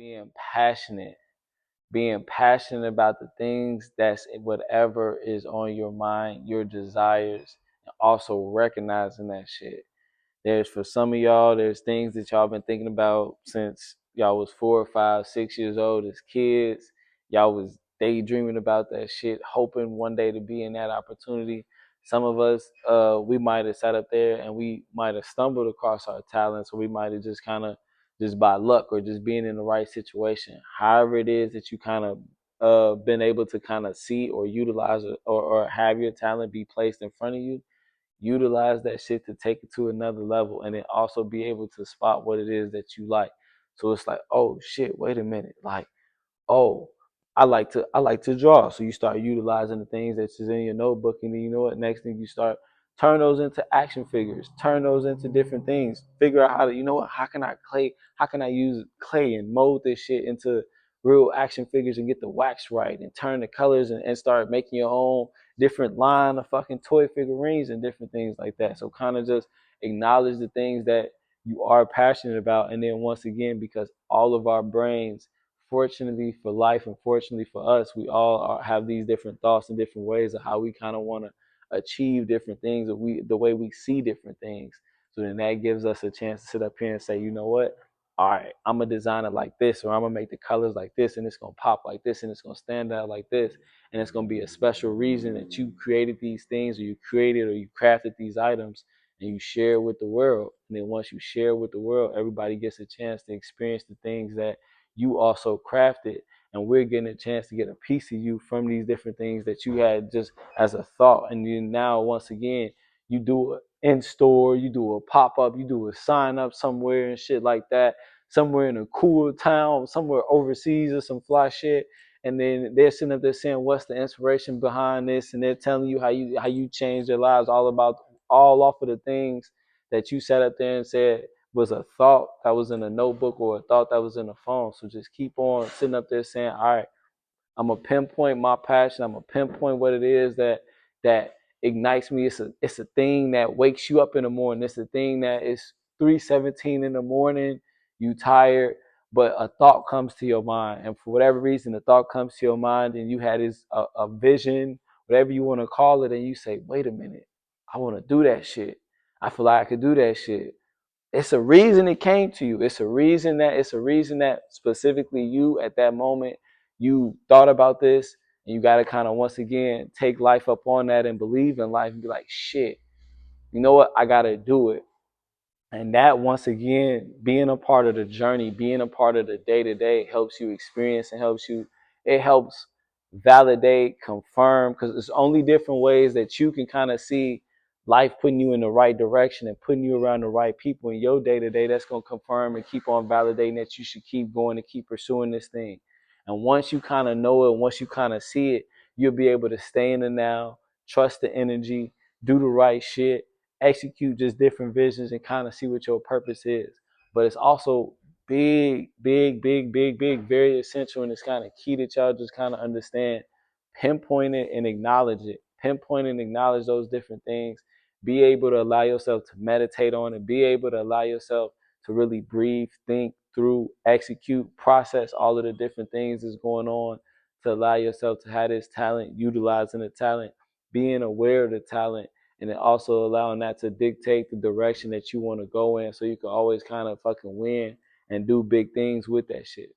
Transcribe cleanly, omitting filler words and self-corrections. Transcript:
being passionate, being passionate about the things that's whatever is on your mind, your desires, and also recognizing that shit. There's for some of y'all, there's things that y'all been thinking about since y'all was 4 or 5, 6 years old as kids. Y'all was daydreaming about that shit, hoping one day to be in that opportunity. Some of us, we might have sat up there and we might have stumbled across our talents, or we might have just kind of just by luck or just being in the right situation. However it is that you kind of been able to kind of see or utilize or have your talent be placed in front of you, utilize that shit to take it to another level, and then also be able to spot what it is that you like. So it's like, oh shit, wait a minute, like, oh, I like to draw. So you start utilizing the things that's in your notebook, and then you know what? Next thing you start turn those into action figures, turn those into different things. Figure out how to, you know what? How can I use clay and mold this shit into real action figures and get the wax right and turn the colors and start making your own different line of fucking toy figurines and different things like that. So kind of just acknowledge the things that you are passionate about, and then once again, because all of our brains, fortunately for life and fortunately for us, we all have these different thoughts and different ways of how we kind of want to achieve different things, or the way we see different things. So then that gives us a chance to sit up here and say, you know what? All right, I'm gonna design it like this, or I'm gonna make the colors like this, and it's gonna pop like this, and it's gonna stand out like this, and it's gonna be a special reason that you created these things, or you created or you crafted these items, and you share with the world. And then once you share with the world, everybody gets a chance to experience the things that you also crafted, and we're getting a chance to get a piece of you from these different things that you had just as a thought. And then now once again, you do it in store, you do a pop-up, you do a sign up somewhere and shit like that, somewhere in a cool town, somewhere overseas or some fly shit. And then they're sitting up there saying, what's the inspiration behind this? And they're telling you how you changed their lives, all off of the things that you sat up there and said was a thought that was in a notebook or a thought that was in a phone. So just keep on sitting up there saying, all right, I'm gonna pinpoint my passion. I'm gonna pinpoint what it is that ignites me. It's a thing that wakes you up in the morning. It's a thing that is 3:17 in the morning. You tired, but a thought comes to your mind, and for whatever reason, the thought comes to your mind, and you had a vision, whatever you want to call it, and you say, wait a minute, I want to do that shit. I feel like I could do that shit. It's a reason it came to you. It's a reason that specifically you at that moment you thought about this, and you got to kind of once again take life up on that and believe in life and be like, shit, you know what? I got to do it. And that once again, being a part of the journey, being a part of the day to day helps you experience and it helps validate, confirm, because it's only different ways that you can kind of see life putting you in the right direction and putting you around the right people in your day to day. That's going to confirm and keep on validating that you should keep going and keep pursuing this thing. And once you kind of know it, once you kind of see it, you'll be able to stay in the now, trust the energy, do the right shit, execute just different visions, and kind of see what your purpose is. But it's also big, big, big, big, big, very essential, and it's kind of key that y'all just kind of understand, pinpoint it and acknowledge it. Pinpoint and acknowledge those different things. Be able to allow yourself to meditate on it. Be able to allow yourself to really breathe, think through, execute, process all of the different things that's going on, to allow yourself to have this talent, utilizing the talent, being aware of the talent, and then also allowing that to dictate the direction that you want to go in, so you can always kind of fucking win and do big things with that shit.